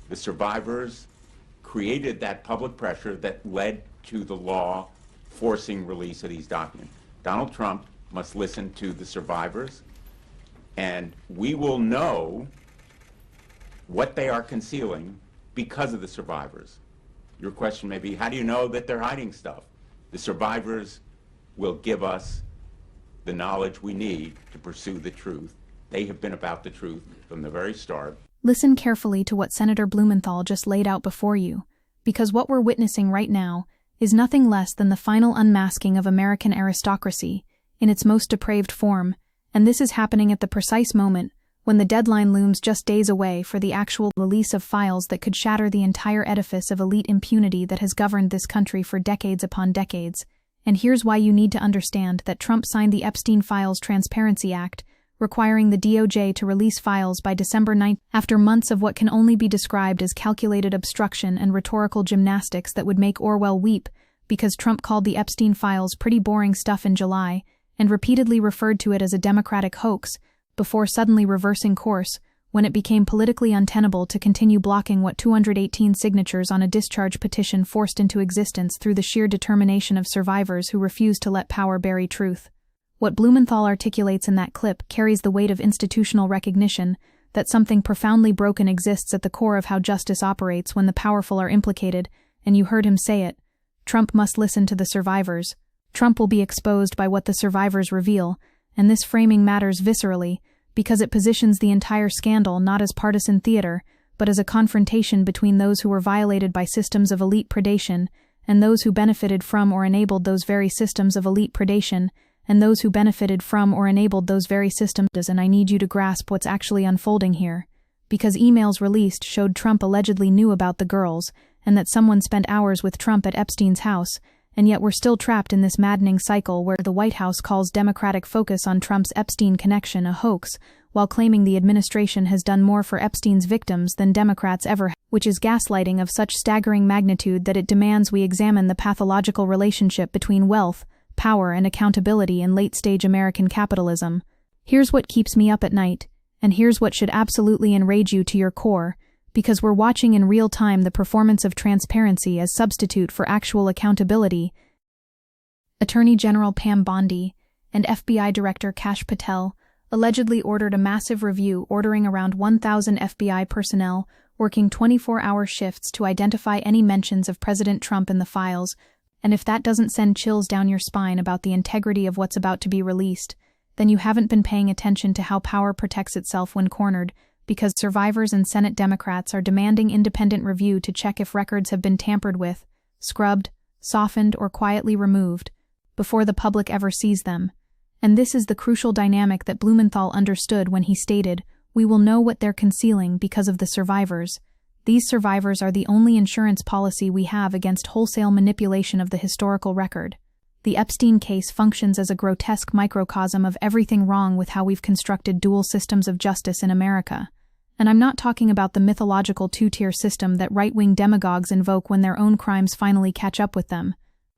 The survivors created that public pressure that led to the law forcing release of these documents. Donald Trump must listen to the survivors, and we will know what they are concealing because of the survivors. Your question may be, how do you know that they're hiding stuff? The survivors will give us the knowledge we need to pursue the truth. They have been about the truth from the very start. Listen carefully to what Senator Blumenthal just laid out before you, because what we're witnessing right now is nothing less than the final unmasking of American aristocracy in its most depraved form, and this is happening at the precise moment when the deadline looms just days away for the actual release of files that could shatter the entire edifice of elite impunity that has governed this country for decades upon decades. And here's why you need to understand that Trump signed the Epstein Files Transparency Act, requiring the DOJ to release files by December 9th, after months of what can only be described as calculated obstruction and rhetorical gymnastics that would make Orwell weep, because Trump called the Epstein files pretty boring stuff in July, and repeatedly referred to it as a Democratic hoax, before suddenly reversing course when it became politically untenable to continue blocking what 218 signatures on a discharge petition forced into existence through the sheer determination of survivors who refused to let power bury truth. What Blumenthal articulates in that clip carries the weight of institutional recognition that something profoundly broken exists at the core of how justice operates when the powerful are implicated, and you heard him say it. Trump must listen to the survivors. Trump will be exposed by what the survivors reveal, and this framing matters viscerally, because it positions the entire scandal not as partisan theater, but as a confrontation between those who were violated by systems of elite predation, and those who benefited from or enabled those very systems of elite predation, and those who benefited from or enabled those very systems. And I need you to grasp what's actually unfolding here, because emails released showed Trump allegedly knew about the girls, and that someone spent hours with Trump at Epstein's house, and yet we're still trapped in this maddening cycle where the White House calls Democratic focus on Trump's Epstein connection a hoax, while claiming the administration has done more for Epstein's victims than Democrats ever have, which is gaslighting of such staggering magnitude that it demands we examine the pathological relationship between wealth, power, and accountability in late-stage American capitalism. Here's what keeps me up at night, and here's what should absolutely enrage you to your core, because we're watching in real time the performance of transparency as substitute for actual accountability. Attorney General Pam Bondi and FBI Director Kash Patel allegedly ordered a massive review ordering around 1,000 FBI personnel working 24-hour shifts to identify any mentions of President Trump in the files, and if that doesn't send chills down your spine about the integrity of what's about to be released, then you haven't been paying attention to how power protects itself when cornered, because survivors and Senate Democrats are demanding independent review to check if records have been tampered with, scrubbed, softened, or quietly removed, before the public ever sees them. And this is the crucial dynamic that Blumenthal understood when he stated, "We will know what they're concealing because of the survivors. These survivors are the only insurance policy we have against wholesale manipulation of the historical record." The Epstein case functions as a grotesque microcosm of everything wrong with how we've constructed dual systems of justice in America. And I'm not talking about the mythological two-tier system that right-wing demagogues invoke when their own crimes finally catch up with them.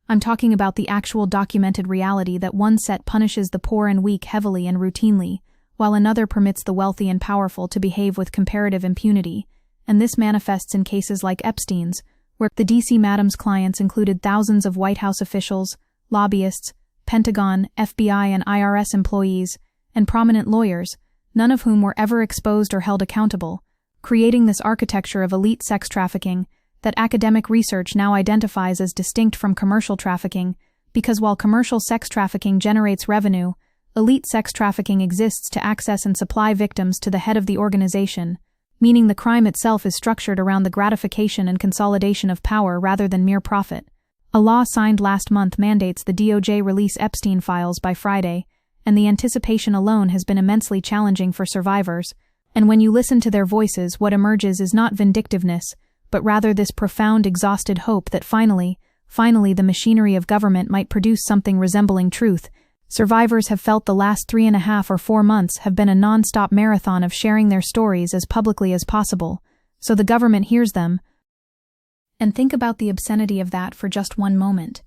I'm talking about the actual documented reality that one set punishes the poor and weak heavily and routinely, while another permits the wealthy and powerful to behave with comparative impunity. And this manifests in cases like Epstein's, where the D.C. Madam's clients included thousands of White House officials, lobbyists, Pentagon, FBI, and IRS employees, and prominent lawyers, none of whom were ever exposed or held accountable, creating this architecture of elite sex trafficking that academic research now identifies as distinct from commercial trafficking, because while commercial sex trafficking generates revenue, elite sex trafficking exists to access and supply victims to the head of the organization, meaning the crime itself is structured around the gratification and consolidation of power rather than mere profit. A law signed last month mandates the DOJ release Epstein files by Friday, and the anticipation alone has been immensely challenging for survivors. And when you listen to their voices, what emerges is not vindictiveness, but rather this profound, exhausted hope that finally, the machinery of government might produce something resembling truth. Survivors have felt the last 3.5 or 4 months have been a non-stop marathon of sharing their stories as publicly as possible, so the government hears them. And think about the obscenity of that for just one moment.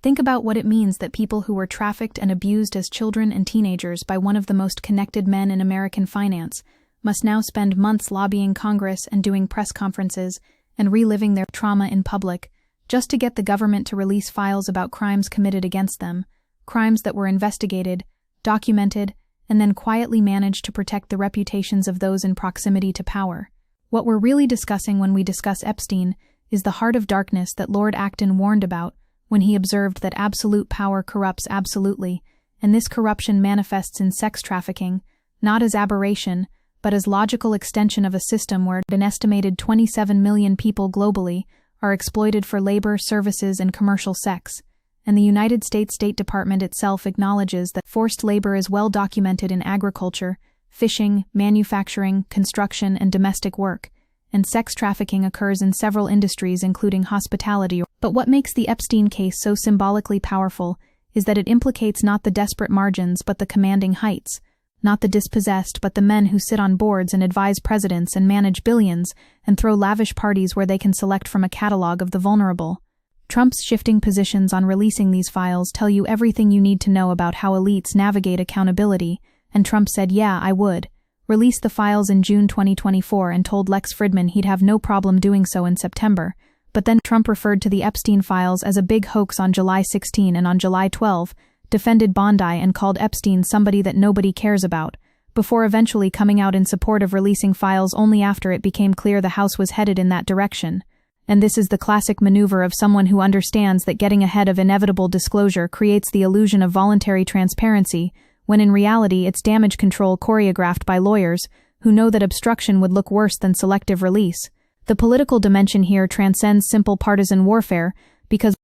Think about what it means that people who were trafficked and abused as children and teenagers by one of the most connected men in American finance must now spend months lobbying Congress and doing press conferences and reliving their trauma in public, just to get the government to release files about crimes committed against them, crimes that were investigated, documented, and then quietly managed to protect the reputations of those in proximity to power. What we're really discussing when we discuss Epstein is the heart of darkness that Lord Acton warned about when he observed that absolute power corrupts absolutely, and this corruption manifests in sex trafficking, not as aberration, but as logical extension of a system where an estimated 27 million people globally are exploited for labor, services, and commercial sex. And the United States State Department itself acknowledges that forced labor is well documented in agriculture, fishing, manufacturing, construction, and domestic work, and sex trafficking occurs in several industries including hospitality. But what makes the Epstein case so symbolically powerful is that it implicates not the desperate margins but the commanding heights, not the dispossessed but the men who sit on boards and advise presidents and manage billions and throw lavish parties where they can select from a catalog of the vulnerable. Trump's shifting positions on releasing these files tell you everything you need to know about how elites navigate accountability, and Trump said, "Yeah, I would." Released the files in June 2024 and told Lex Fridman he'd have no problem doing so in September, but then Trump referred to the Epstein files as a big hoax on July 16 and on July 12, defended Bondi and called Epstein somebody that nobody cares about, before eventually coming out in support of releasing files only after it became clear the House was headed in that direction. And this is the classic maneuver of someone who understands that getting ahead of inevitable disclosure creates the illusion of voluntary transparency, when in reality it's damage control choreographed by lawyers who know that obstruction would look worse than selective release. The political dimension here transcends simple partisan warfare because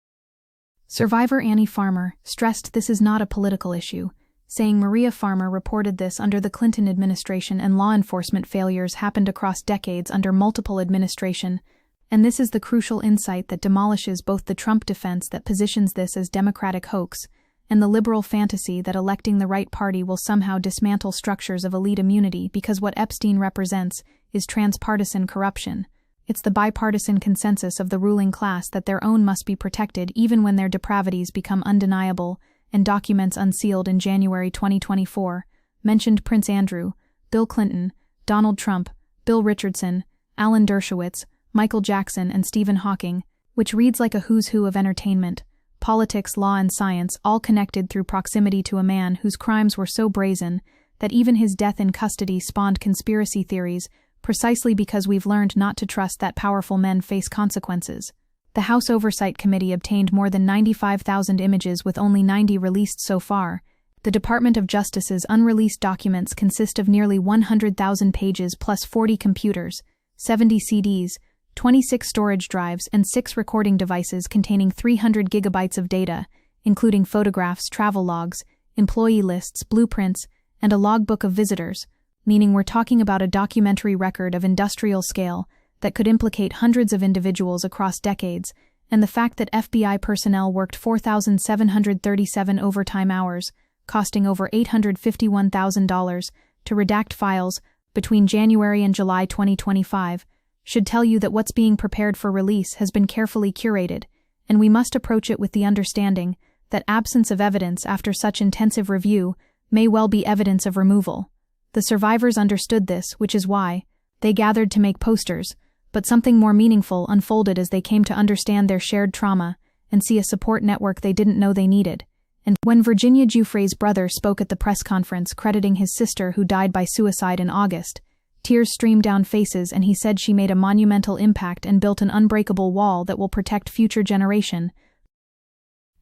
survivor Annie Farmer stressed this is not a political issue, saying Maria Farmer reported this under the Clinton administration and law enforcement failures happened across decades under multiple administration, and this is the crucial insight that demolishes both the Trump defense that positions this as Democratic hoax and the liberal fantasy that electing the right party will somehow dismantle structures of elite immunity because what Epstein represents is transpartisan corruption. It's the bipartisan consensus of the ruling class that their own must be protected even when their depravities become undeniable, and documents unsealed in January 2024 mentioned Prince Andrew, Bill Clinton, Donald Trump, Bill Richardson, Alan Dershowitz, Michael Jackson, and Stephen Hawking, which reads like a who's who of entertainment, politics, law, and science, all connected through proximity to a man whose crimes were so brazen that even his death in custody spawned conspiracy theories, precisely because we've learned not to trust that powerful men face consequences. The House Oversight Committee obtained more than 95,000 images with only 90 released so far. The Department of Justice's unreleased documents consist of nearly 100,000 pages plus 40 computers, 70 CDs, 26 storage drives, and 6 recording devices containing 300 gigabytes of data, including photographs, travel logs, employee lists, blueprints, and a logbook of visitors, meaning we're talking about a documentary record of industrial scale that could implicate hundreds of individuals across decades, and the fact that FBI personnel worked 4,737 overtime hours, costing over $851,000 to redact files between January and July 2025, should tell you that what's being prepared for release has been carefully curated, and we must approach it with the understanding that absence of evidence after such intensive review may well be evidence of removal. The survivors understood this, which is why they gathered to make posters, but something more meaningful unfolded as they came to understand their shared trauma and see a support network they didn't know they needed. And when Virginia Giuffre's brother spoke at the press conference crediting his sister who died by suicide in August, tears streamed down faces, and he said she made a monumental impact and built an unbreakable wall that will protect future generation.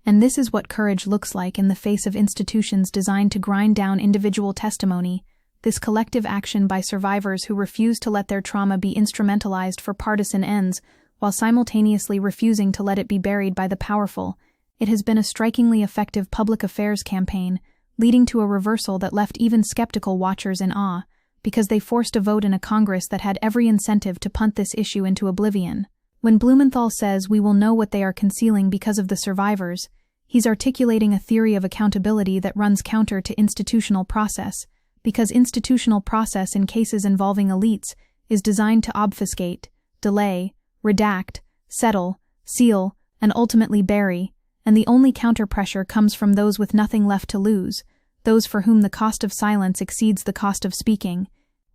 And this is what courage looks like in the face of institutions designed to grind down individual testimony, this collective action by survivors who refuse to let their trauma be instrumentalized for partisan ends while simultaneously refusing to let it be buried by the powerful. It has been a strikingly effective public affairs campaign, leading to a reversal that left even skeptical watchers in awe, because they forced a vote in a Congress that had every incentive to punt this issue into oblivion. When Blumenthal says we will know what they are concealing because of the survivors, he's articulating a theory of accountability that runs counter to institutional process, because institutional process in cases involving elites is designed to obfuscate, delay, redact, settle, seal, and ultimately bury, and the only counter-pressure comes from those with nothing left to lose, those for whom the cost of silence exceeds the cost of speaking.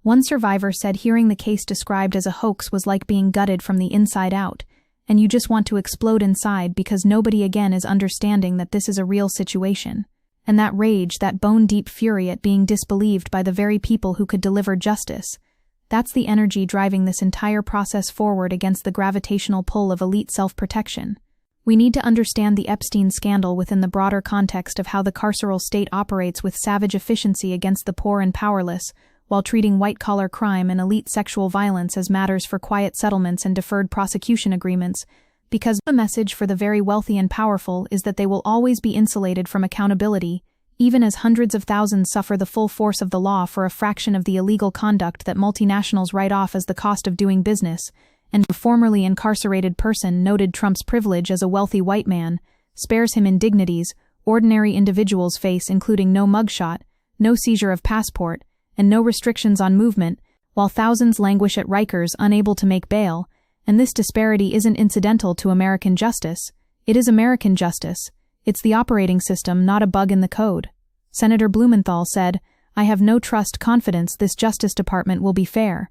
One survivor said hearing the case described as a hoax was like being gutted from the inside out, and you just want to explode inside because nobody again is understanding that this is a real situation. And that rage, that bone-deep fury at being disbelieved by the very people who could deliver justice, that's the energy driving this entire process forward against the gravitational pull of elite self-protection. We need to understand the Epstein scandal within the broader context of how the carceral state operates with savage efficiency against the poor and powerless, while treating white-collar crime and elite sexual violence as matters for quiet settlements and deferred prosecution agreements, because the message for the very wealthy and powerful is that they will always be insulated from accountability, even as hundreds of thousands suffer the full force of the law for a fraction of the illegal conduct that multinationals write off as the cost of doing business, and a formerly incarcerated person noted Trump's privilege as a wealthy white man, spares him indignities ordinary individuals face, including no mugshot, no seizure of passport, and no restrictions on movement, while thousands languish at Rikers unable to make bail. And this disparity isn't incidental to American justice. It is American justice. It's the operating system, not a bug in the code. Senator Blumenthal said, "I have no confidence this Justice Department will be fair."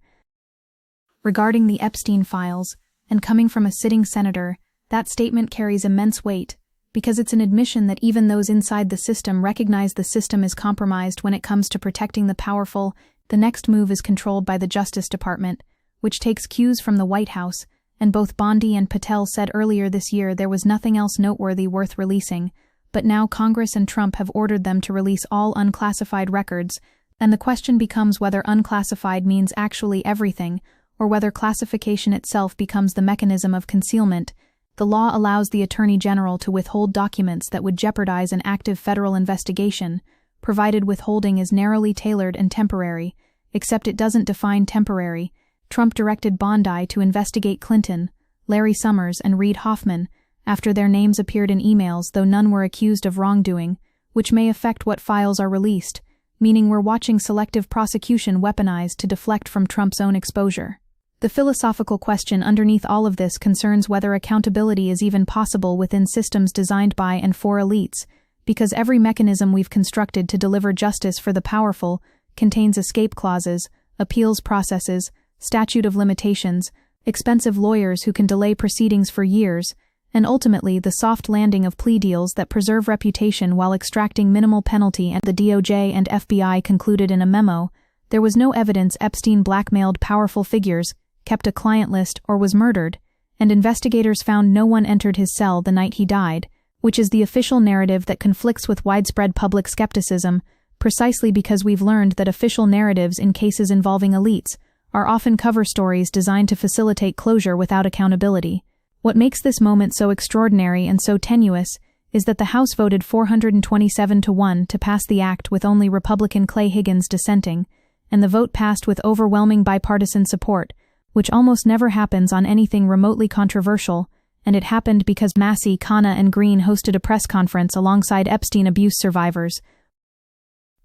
Regarding the Epstein files, and coming from a sitting senator, that statement carries immense weight, because it's an admission that even those inside the system recognize the system is compromised when it comes to protecting the powerful. The next move is controlled by the Justice Department, which takes cues from the White House, and both Bondi and Patel said earlier this year there was nothing else noteworthy worth releasing, but now Congress and Trump have ordered them to release all unclassified records, and the question becomes whether unclassified means actually everything, or whether classification itself becomes the mechanism of concealment. The law allows the Attorney General to withhold documents that would jeopardize an active federal investigation, provided withholding is narrowly tailored and temporary, except it doesn't define temporary. Trump directed Bondi to investigate Clinton, Larry Summers, and Reid Hoffman after their names appeared in emails, though none were accused of wrongdoing, which may affect what files are released, meaning we're watching selective prosecution weaponized to deflect from Trump's own exposure. The philosophical question underneath all of this concerns whether accountability is even possible within systems designed by and for elites, because every mechanism we've constructed to deliver justice for the powerful contains escape clauses, appeals processes, statute of limitations, expensive lawyers who can delay proceedings for years, and ultimately the soft landing of plea deals that preserve reputation while extracting minimal penalty. And the DOJ and FBI concluded in a memo, there was no evidence Epstein blackmailed powerful figures, kept a client list, or was murdered, and investigators found no one entered his cell the night he died, which is the official narrative that conflicts with widespread public skepticism, precisely because we've learned that official narratives in cases involving elites are often cover stories designed to facilitate closure without accountability. What makes this moment so extraordinary and so tenuous is that the House voted 427-1 to pass the act with only Republican Clay Higgins dissenting, and the vote passed with overwhelming bipartisan support, which almost never happens on anything remotely controversial, and it happened because Massey, Khanna, and Green hosted a press conference alongside Epstein abuse survivors,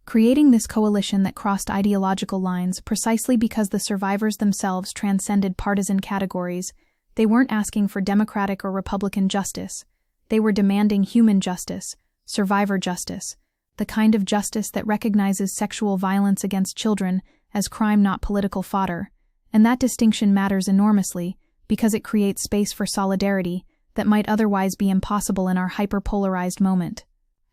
creating this coalition that crossed ideological lines precisely because the survivors themselves transcended partisan categories. They weren't asking for Democratic or Republican justice. They were demanding human justice, survivor justice, the kind of justice that recognizes sexual violence against children as crime, not political fodder. And that distinction matters enormously because it creates space for solidarity that might otherwise be impossible in our hyper-polarized moment.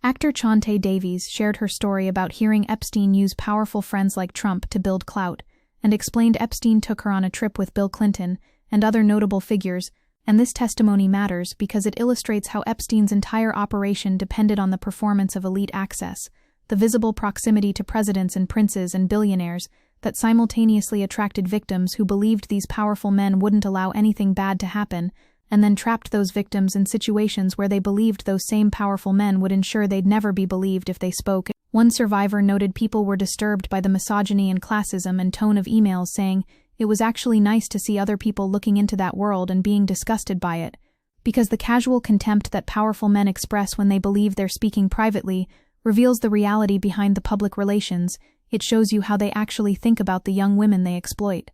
Actor Chante Davies shared her story about hearing Epstein use powerful friends like Trump to build clout, and explained Epstein took her on a trip with Bill Clinton and other notable figures, and this testimony matters because it illustrates how Epstein's entire operation depended on the performance of elite access, the visible proximity to presidents and princes and billionaires that simultaneously attracted victims who believed these powerful men wouldn't allow anything bad to happen, and then trapped those victims in situations where they believed those same powerful men would ensure they'd never be believed if they spoke. One survivor noted people were disturbed by the misogyny and classism and tone of emails, saying, "It was actually nice to see other people looking into that world and being disgusted by it," because the casual contempt that powerful men express when they believe they're speaking privately reveals the reality behind the public relations. It shows you how they actually think about the young women they exploit.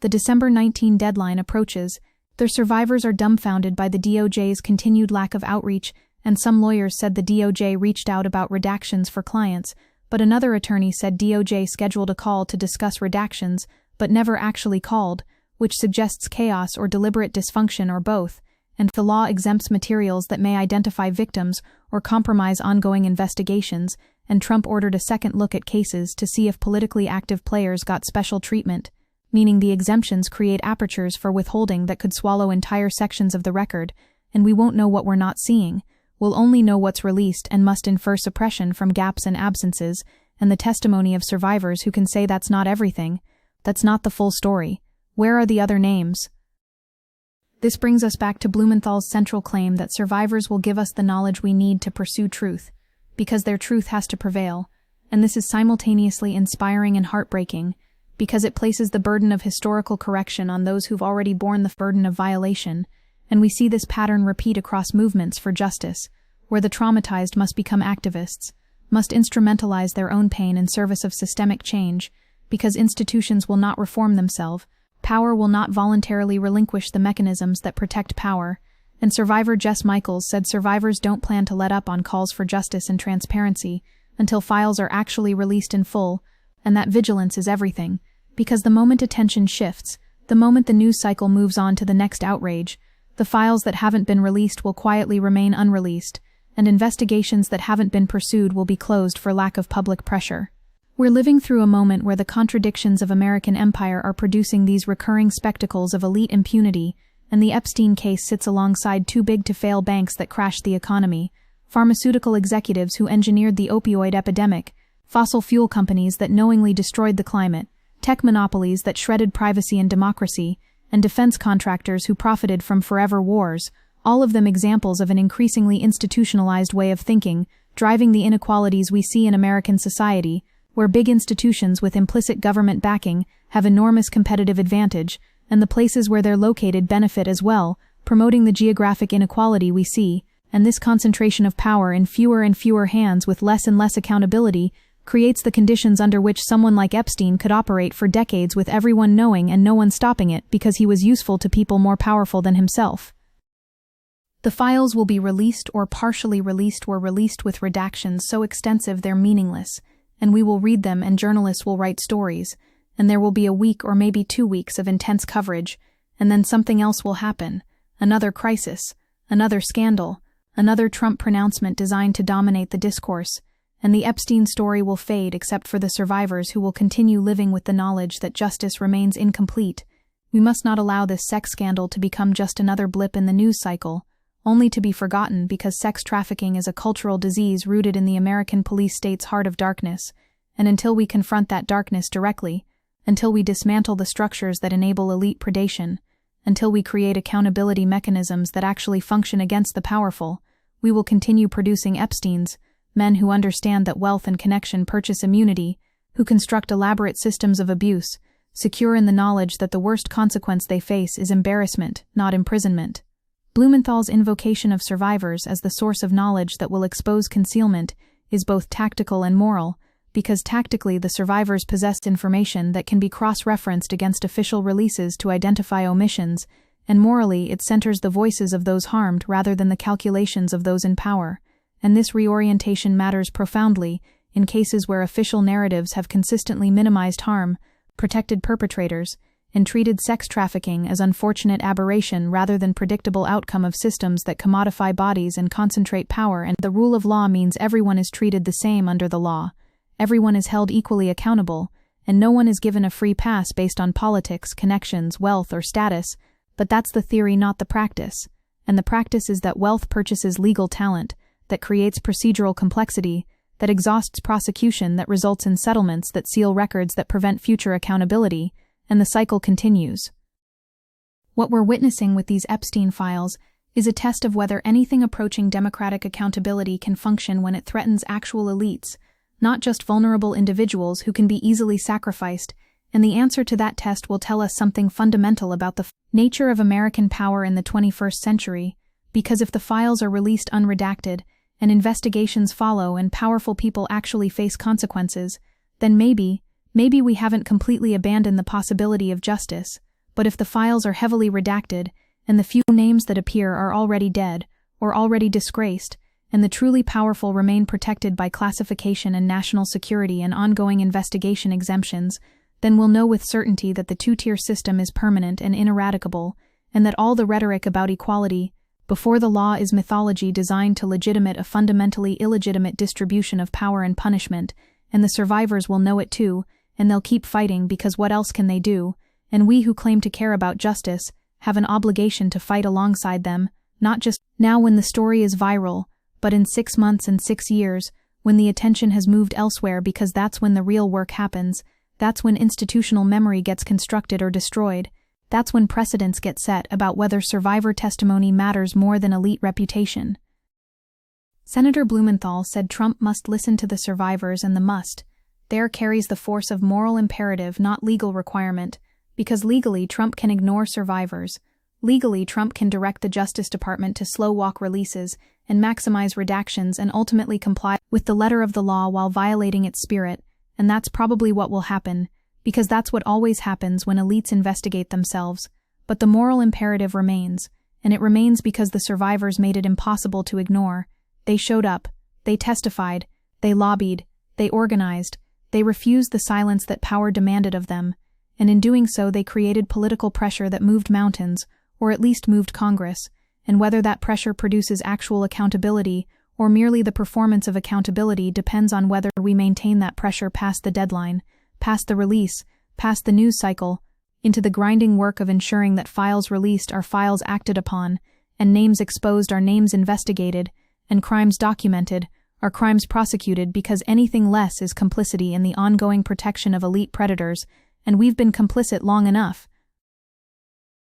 The December 19 deadline approaches. Their survivors are dumbfounded by the DOJ's continued lack of outreach, and some lawyers said the DOJ reached out about redactions for clients, but another attorney said DOJ scheduled a call to discuss redactions, but never actually called, which suggests chaos or deliberate dysfunction or both, and the law exempts materials that may identify victims or compromise ongoing investigations, and Trump ordered a second look at cases to see if politically active players got special treatment, meaning the exemptions create apertures for withholding that could swallow entire sections of the record, and we won't know what we're not seeing. We'll only know what's released and must infer suppression from gaps and absences, and the testimony of survivors who can say that's not everything. That's not the full story. Where are the other names? This brings us back to Blumenthal's central claim that survivors will give us the knowledge we need to pursue truth, because their truth has to prevail, and this is simultaneously inspiring and heartbreaking, because it places the burden of historical correction on those who've already borne the burden of violation, and we see this pattern repeat across movements for justice, where the traumatized must become activists, must instrumentalize their own pain in service of systemic change, because institutions will not reform themselves, power will not voluntarily relinquish the mechanisms that protect power, and survivor Jess Michaels said survivors don't plan to let up on calls for justice and transparency until files are actually released in full, and that vigilance is everything, because the moment attention shifts, the moment the news cycle moves on to the next outrage, the files that haven't been released will quietly remain unreleased, and investigations that haven't been pursued will be closed for lack of public pressure. We're living through a moment where the contradictions of American empire are producing these recurring spectacles of elite impunity, and the Epstein case sits alongside too-big-to-fail banks that crashed the economy, pharmaceutical executives who engineered the opioid epidemic, fossil fuel companies that knowingly destroyed the climate, tech monopolies that shredded privacy and democracy, and defense contractors who profited from forever wars, all of them examples of an increasingly institutionalized way of thinking, driving the inequalities we see in American society, where big institutions with implicit government backing have enormous competitive advantage, and the places where they're located benefit as well, promoting the geographic inequality we see, and this concentration of power in fewer and fewer hands with less and less accountability creates the conditions under which someone like Epstein could operate for decades with everyone knowing and no one stopping it because he was useful to people more powerful than himself. The files will be released or partially released or released with redactions so extensive they're meaningless, and we will read them and journalists will write stories, and there will be a week or maybe 2 weeks of intense coverage, and then something else will happen, another crisis, another scandal, another Trump pronouncement designed to dominate the discourse, and the Epstein story will fade except for the survivors who will continue living with the knowledge that justice remains incomplete. We must not allow this sex scandal to become just another blip in the news cycle, only to be forgotten because sex trafficking is a cultural disease rooted in the American police state's heart of darkness, and until we confront that darkness directly, until we dismantle the structures that enable elite predation, until we create accountability mechanisms that actually function against the powerful, we will continue producing Epsteins, men who understand that wealth and connection purchase immunity, who construct elaborate systems of abuse, secure in the knowledge that the worst consequence they face is embarrassment, not imprisonment. Blumenthal's invocation of survivors as the source of knowledge that will expose concealment is both tactical and moral, because tactically the survivors possessed information that can be cross-referenced against official releases to identify omissions, and morally it centers the voices of those harmed rather than the calculations of those in power. And this reorientation matters profoundly in cases where official narratives have consistently minimized harm, protected perpetrators, and treated sex trafficking as unfortunate aberration rather than predictable outcome of systems that commodify bodies and concentrate power. And the rule of law means everyone is treated the same under the law, everyone is held equally accountable, and no one is given a free pass based on politics, connections, wealth, or status. But that's the theory, not the practice. And the practice is that wealth purchases legal talent, that creates procedural complexity, that exhausts prosecution, that results in settlements that seal records that prevent future accountability, and the cycle continues. What we're witnessing with these Epstein files is a test of whether anything approaching democratic accountability can function when it threatens actual elites, not just vulnerable individuals who can be easily sacrificed, and the answer to that test will tell us something fundamental about the nature of American power in the 21st century, because if the files are released unredacted, and investigations follow and powerful people actually face consequences, then maybe we haven't completely abandoned the possibility of justice. But if the files are heavily redacted, and the few names that appear are already dead, or already disgraced, and the truly powerful remain protected by classification and national security and ongoing investigation exemptions, then we'll know with certainty that the two-tier system is permanent and ineradicable, and that all the rhetoric about equality before the law is mythology designed to legitimate a fundamentally illegitimate distribution of power and punishment, and the survivors will know it too, and they'll keep fighting because what else can they do, and we who claim to care about justice have an obligation to fight alongside them, not just now when the story is viral, but in 6 months and 6 years, when the attention has moved elsewhere because that's when the real work happens, that's when institutional memory gets constructed or destroyed, that's when precedents get set about whether survivor testimony matters more than elite reputation. Senator Blumenthal said Trump must listen to the survivors, and the must there carries the force of moral imperative, not legal requirement, because legally Trump can ignore survivors. Legally, Trump can direct the Justice Department to slow-walk releases and maximize redactions and ultimately comply with the letter of the law while violating its spirit, and that's probably what will happen, because that's what always happens when elites investigate themselves. But the moral imperative remains, and it remains because the survivors made it impossible to ignore. They showed up, they testified, they lobbied, they organized, they refused the silence that power demanded of them, and in doing so they created political pressure that moved mountains, or at least moved Congress, and whether that pressure produces actual accountability or merely the performance of accountability depends on whether we maintain that pressure past the deadline, past the release, past the news cycle, into the grinding work of ensuring that files released are files acted upon, and names exposed are names investigated, and crimes documented are crimes prosecuted, because anything less is complicity in the ongoing protection of elite predators, and we've been complicit long enough.